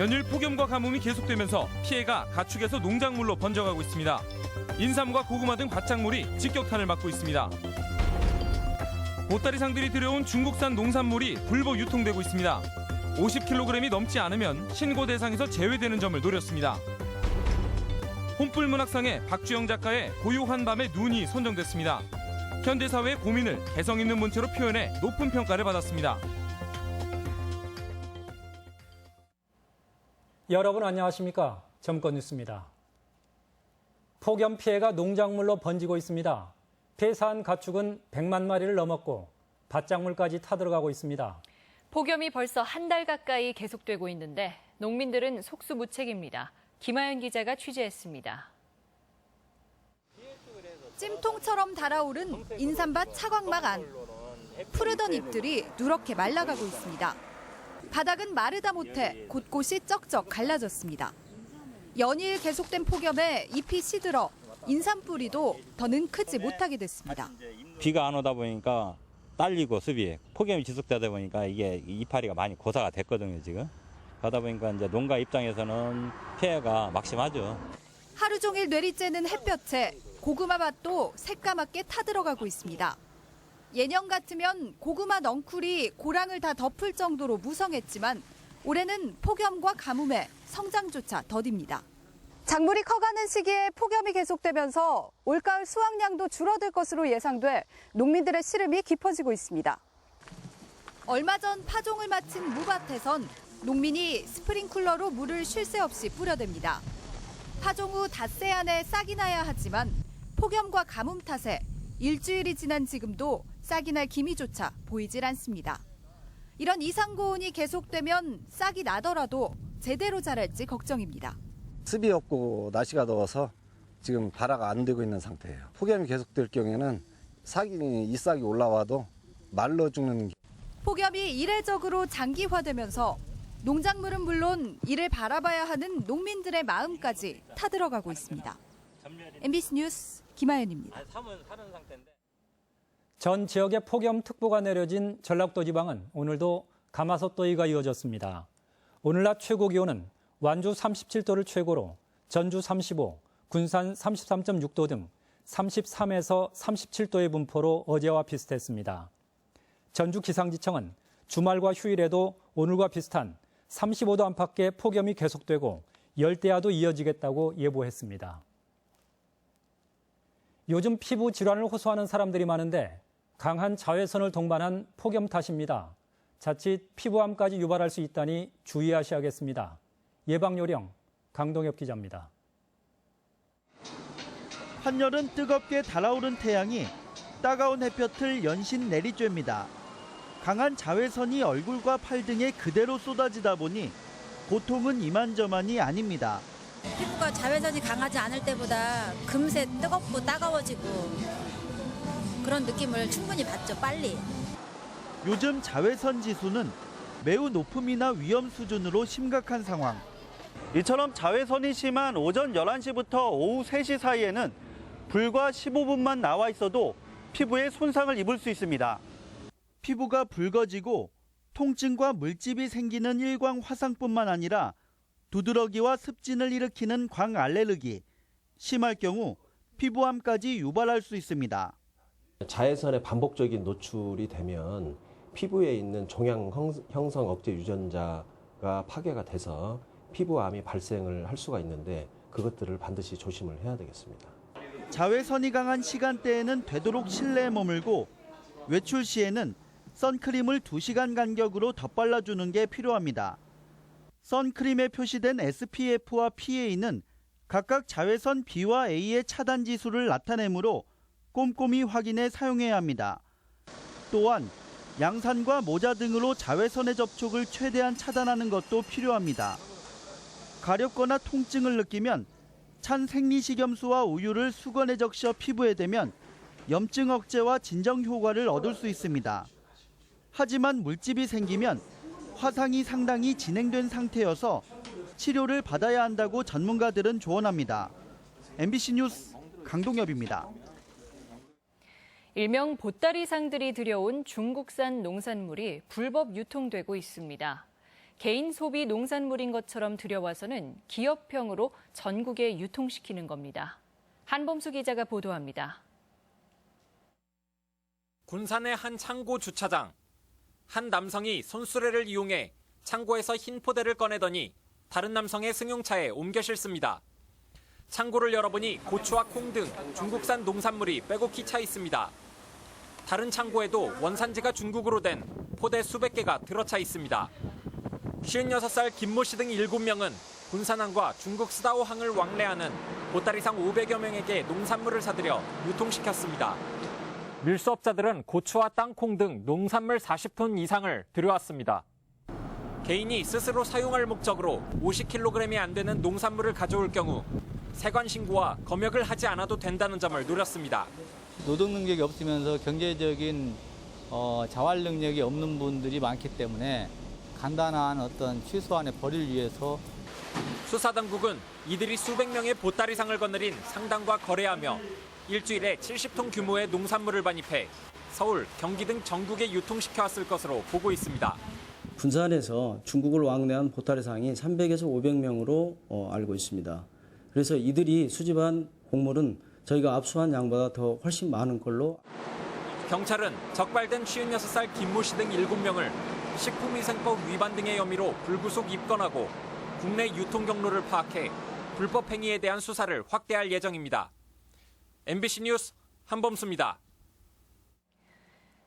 연일 폭염과 가뭄이 계속되면서 피해가 가축에서 농작물로 번져가고 있습니다. 인삼과 고구마 등 밭작물이 직격탄을 맞고 있습니다. 보따리상들이 들여온 중국산 농산물이 불법 유통되고 있습니다. 50kg이 넘지 않으면 신고 대상에서 제외되는 점을 노렸습니다. 혼불문학상에 박주영 작가의 고요한 밤의 눈이 선정됐습니다. 현대사회의 고민을 개성 있는 문체로 표현해 높은 평가를 받았습니다. 여러분 안녕하십니까? 점권 뉴스입니다. 폭염 피해가 농작물로 번지고 있습니다. 폐사한 가축은 100만 마리를 넘었고 밭작물까지 타들어가고 있습니다. 폭염이 벌써 한 달 가까이 계속되고 있는데 농민들은 속수무책입니다. 김하연 기자가 취재했습니다. 찜통처럼 달아오른 인삼밭 차광막 안. 푸르던 잎들이 누렇게 말라가고 있습니다. 바닥은 마르다 못해 곳곳이 쩍쩍 갈라졌습니다. 연일 계속된 폭염에 잎이 시들어 인삼뿌리도 더는 크지 못하게 됐습니다. 비가 안 오다 보니까 딸리고 습이 폭염이 지속되다 보니까 이게 이파리가 많이 고사가 됐거든요, 지금. 그러다 보니까 이제 농가 입장에서는 피해가 막심하죠. 하루 종일 내리쬐는 햇볕에 고구마 밭도 새까맣게 타들어가고 있습니다. 예년 같으면 고구마 넝쿨이 고랑을 다 덮을 정도로 무성했지만 올해는 폭염과 가뭄에 성장조차 더딥니다. 작물이 커가는 시기에 폭염이 계속되면서 올가을 수확량도 줄어들 것으로 예상돼 농민들의 시름이 깊어지고 있습니다. 얼마 전 파종을 마친 무밭에선 농민이 스프링클러로 물을 쉴 새 없이 뿌려댑니다. 파종 후 닷새 안에 싹이 나야 하지만 폭염과 가뭄 탓에 일주일이 지난 지금도 싹이 날 기미조차 보이질 않습니다. 이런 이상고온이 계속되면 싹이 나더라도 제대로 자랄지 걱정입니다. 습이 없고 날씨가 더워서 지금 발화가 안 되고 있는 상태예요. 폭염이 계속될 경우에는 잎싹이 올라와도 말라 죽는. 폭염이 이례적으로 장기화되면서 농작물은 물론 이를 바라봐야 하는 농민들의 마음까지 타들어가고 있습니다. MBC 뉴스 김하연입니다. 전 지역에 폭염특보가 내려진 전라도 지방은 오늘도 가마솥더위가 이어졌습니다. 오늘 낮 최고 기온은 완주 37도를 최고로 전주 35, 군산 33.6도 등 33에서 37도의 분포로 어제와 비슷했습니다. 전주 기상지청은 주말과 휴일에도 오늘과 비슷한 35도 안팎의 폭염이 계속되고 열대야도 이어지겠다고 예보했습니다. 요즘 피부 질환을 호소하는 사람들이 많은데 강한 자외선을 동반한 폭염 탓입니다. 자칫 피부암까지 유발할 수 있다니 주의하셔야겠습니다. 예방요령 강동엽 기자입니다. 한여름 뜨겁게 달아오른 태양이 따가운 햇볕을 연신 내리쬐입니다. 강한 자외선이 얼굴과 팔 등에 그대로 쏟아지다 보니 고통은 이만저만이 아닙니다. 피부가 자외선이 강하지 않을 때보다 금세 뜨겁고 따가워지고 그런 느낌을 충분히 받죠, 빨리. 요즘 자외선 지수는 매우 높음이나 위험 수준으로 심각한 상황. 이처럼 자외선이 심한 오전 11시부터 오후 3시 사이에는 불과 15분만 나와 있어도 피부에 손상을 입을 수 있습니다. 피부가 붉어지고 통증과 물집이 생기는 일광 화상뿐만 아니라 두드러기와 습진을 일으키는 광 알레르기, 심할 경우 피부암까지 유발할 수 있습니다. 자외선에 반복적인 노출이 되면 피부에 있는 종양 형성 억제 유전자가 파괴가 돼서 피부암이 발생을 할 수가 있는데 그것들을 반드시 조심을 해야 되겠습니다. 자외선이 강한 시간대에는 되도록 실내에 머물고 외출 시에는 선크림을 2시간 간격으로 덧발라주는 게 필요합니다. 선크림에 표시된 SPF와 PA는 각각 자외선 B와 A의 차단 지수를 나타내므로 꼼꼼히 확인해 사용해야 합니다. 또한 양산과 모자 등으로 자외선의 접촉을 최대한 차단하는 것도 필요합니다. 가렵거나 통증을 느끼면 찬 생리식염수와 우유를 수건에 적셔 피부에 대면 염증 억제와 진정 효과를 얻을 수 있습니다. 하지만 물집이 생기면 화상이 상당히 진행된 상태여서 치료를 받아야 한다고 전문가들은 조언합니다. MBC 뉴스 강동엽입니다. 일명 보따리상들이 들여온 중국산 농산물이 불법 유통되고 있습니다. 개인 소비 농산물인 것처럼 들여와서는 기업형으로 전국에 유통시키는 겁니다. 한범수 기자가 보도합니다. 군산의 한 창고 주차장. 한 남성이 손수레를 이용해 창고에서 흰 포대를 꺼내더니 다른 남성의 승용차에 옮겨 실습니다. 창고를 열어보니 고추와 콩 등 중국산 농산물이 빼곡히 차 있습니다. 다른 창고에도 원산지가 중국으로 된 포대 수백 개가 들어차 있습니다. 56살 김모 씨 등 7명은 군산항과 중국 스다오항을 왕래하는 보따리상 500여 명에게 농산물을 사들여 유통시켰습니다. 밀수업자들은 고추와 땅콩 등 농산물 40톤 이상을 들여왔습니다. 개인이 스스로 사용할 목적으로 50kg이 안 되는 농산물을 가져올 경우 세관 신고와 검역을 하지 않아도 된다는 점을 노렸습니다. 노동 능력이 없으면서 경제적인 자활 능력이 없는 분들이 많기 때문에 간단한 어떤 최소한의 벌이를 위해서 수사당국은 이들이 수백 명의 보따리상을 거느린 상당과 거래하며 일주일에 70톤 규모의 농산물을 반입해 서울, 경기 등 전국에 유통시켜왔을 것으로 보고 있습니다. 군산에서 중국을 왕래한 보따리상이 300에서 500명으로 알고 있습니다. 그래서 이들이 수집한 곡물은 저희가 압수한 양보다 더 훨씬 많은 걸로. 경찰은 적발된 56살 김모 씨 등 7명을 식품위생법 위반 등의 혐의로 불구속 입건하고 국내 유통 경로를 파악해 불법 행위에 대한 수사를 확대할 예정입니다. MBC 뉴스 한범수입니다.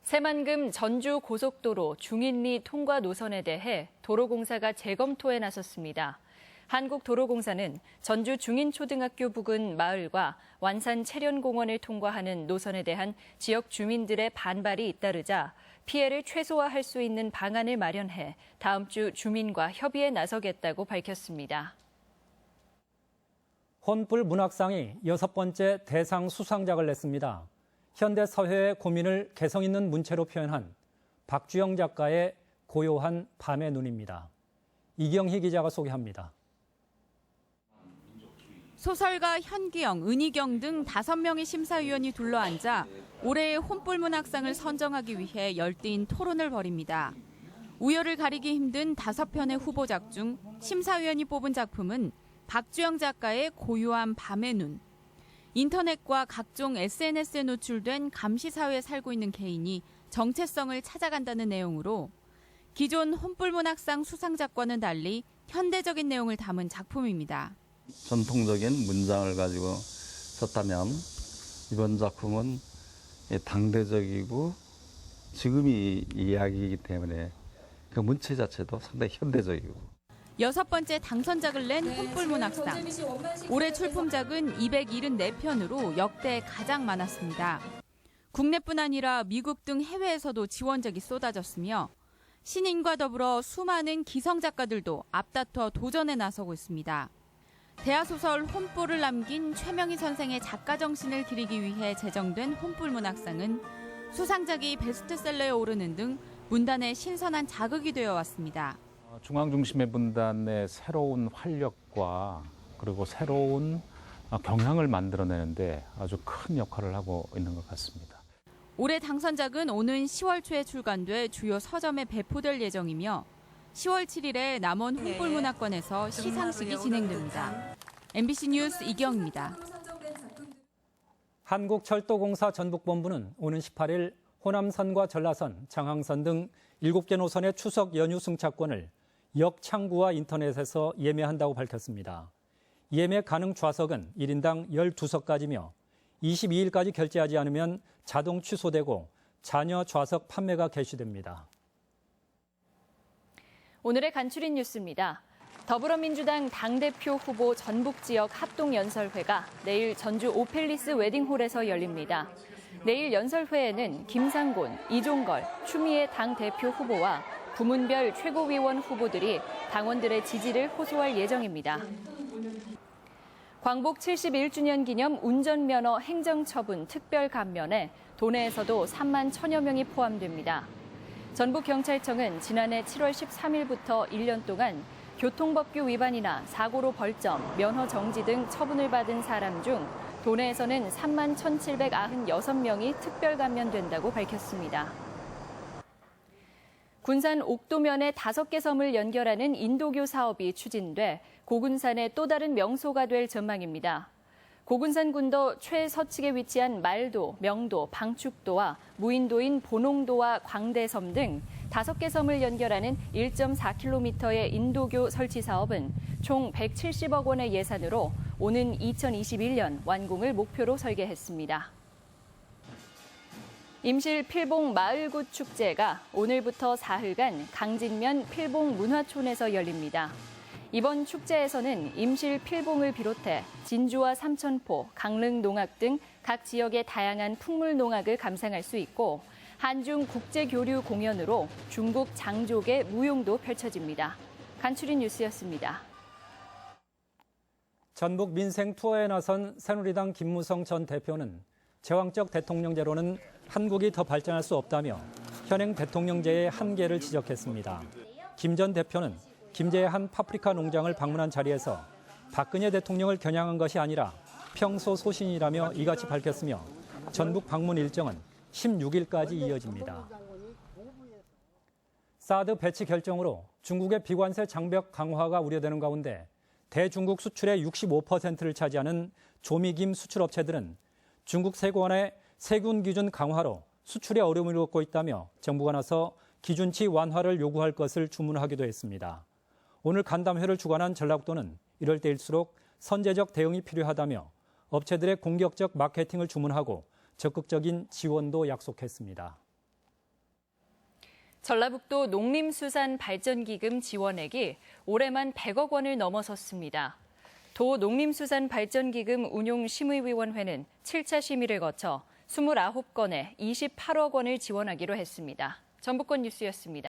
새만금 전주 고속도로 중인리 통과 노선에 대해 도로공사가 재검토에 나섰습니다. 한국도로공사는 전주 중인초등학교 부근 마을과 완산 체련공원을 통과하는 노선에 대한 지역 주민들의 반발이 잇따르자 피해를 최소화할 수 있는 방안을 마련해 다음 주 주민과 협의에 나서겠다고 밝혔습니다. 혼불 문학상이 6번째 대상 수상작을 냈습니다. 현대 사회의 고민을 개성 있는 문체로 표현한 박주영 작가의 고요한 밤의 눈입니다. 이경희 기자가 소개합니다. 소설가 현기영, 은희경 등 5명의 심사위원이 둘러앉아 올해의 혼불 문학상을 선정하기 위해 열띤 토론을 벌입니다. 우열을 가리기 힘든 5편의 후보작 중 심사위원이 뽑은 작품은 박주영 작가의 고요한 밤의 눈. 인터넷과 각종 SNS에 노출된 감시사회에 살고 있는 개인이 정체성을 찾아간다는 내용으로 기존 혼불 문학상 수상작과는 달리 현대적인 내용을 담은 작품입니다. 전통적인 문장을 가지고 썼다면 이번 작품은 당대적이고 지금이 이야기이기 때문에 그 문체 자체도 상당히 현대적이고. 6번째 당선작을 낸 혼불 문학상. 올해 출품작은 274편으로 역대 가장 많았습니다. 국내뿐 아니라 미국 등 해외에서도 지원작이 쏟아졌으며 신인과 더불어 수많은 기성 작가들도 앞다퉈 도전에 나서고 있습니다. 대하소설 혼불을 남긴 최명희 선생의 작가 정신을 기리기 위해 제정된 혼불 문학상은 수상작이 베스트셀러에 오르는 등 문단의 신선한 자극이 되어 왔습니다. 중앙 중심의 문단의 새로운 활력과 그리고 새로운 경향을 만들어내는데 아주 큰 역할을 하고 있는 것 같습니다. 올해 당선작은 오는 10월 초에 출간돼 주요 서점에 배포될 예정이며 10월 7일에 남원 혼불문학관에서 시상식이 진행됩니다. MBC 뉴스 이경입니다. 한국철도공사 전북본부는 오는 18일 호남선과 전라선, 장항선 등 7개 노선의 추석 연휴 승차권을 역창구와 인터넷에서 예매한다고 밝혔습니다. 예매 가능 좌석은 1인당 12석까지며 22일까지 결제하지 않으면 자동 취소되고 잔여 좌석 판매가 개시됩니다. 오늘의 간추린 뉴스입니다. 더불어민주당 당대표 후보 전북지역 합동연설회가 내일 전주 오펠리스 웨딩홀에서 열립니다. 내일 연설회에는 김상곤, 이종걸, 추미애 당대표 후보와 부문별 최고위원 후보들이 당원들의 지지를 호소할 예정입니다. 광복 71주년 기념 운전면허 행정처분 특별감면에 도내에서도 3만 1천여 명이 포함됩니다. 전북경찰청은 지난해 7월 13일부터 1년 동안 교통법규 위반이나 사고로 벌점, 면허 정지 등 처분을 받은 사람 중 도내에서는 3만 1,796명이 특별감면된다고 밝혔습니다. 군산 옥도면의 5개 섬을 연결하는 인도교 사업이 추진돼 고군산의 또 다른 명소가 될 전망입니다. 고군산 군도 최서측에 위치한 말도, 명도, 방축도와 무인도인 보농도와 광대섬 등 5개 섬을 연결하는 1.4km의 인도교 설치 사업은 총 170억 원의 예산으로 오는 2021년 완공을 목표로 설계했습니다. 임실 필봉 마을굿 축제가 오늘부터 사흘간 강진면 필봉 문화촌에서 열립니다. 이번 축제에서는 임실 필봉을 비롯해 진주와 삼천포, 강릉 농악 등 각 지역의 다양한 풍물 농악을 감상할 수 있고 한중 국제교류 공연으로 중국 장족의 무용도 펼쳐집니다. 간추린 뉴스였습니다. 전북 민생 투어에 나선 새누리당 김무성 전 대표는 제왕적 대통령제로는 한국이 더 발전할 수 없다며 현행 대통령제의 한계를 지적했습니다. 김 전 대표는 김제의 한 파프리카 농장을 방문한 자리에서 박근혜 대통령을 겨냥한 것이 아니라 평소 소신이라며 이같이 밝혔으며 전북 방문 일정은 16일까지 이어집니다. 사드 배치 결정으로 중국의 비관세 장벽 강화가 우려되는 가운데 대중국 수출의 65%를 차지하는 조미김 수출업체들은 중국 세관의 세균 기준 강화로 수출에 어려움을 겪고 있다며 정부가 나서 기준치 완화를 요구할 것을 주문하기도 했습니다. 오늘 간담회를 주관한 전라북도는 이럴 때일수록 선제적 대응이 필요하다며 업체들의 공격적 마케팅을 주문하고 적극적인 지원도 약속했습니다. 전라북도 농림수산발전기금 지원액이 올해만 100억 원을 넘어섰습니다. 도 농림수산발전기금 운용심의위원회는 7차 심의를 거쳐 29건에 28억 원을 지원하기로 했습니다. 전북권 뉴스였습니다.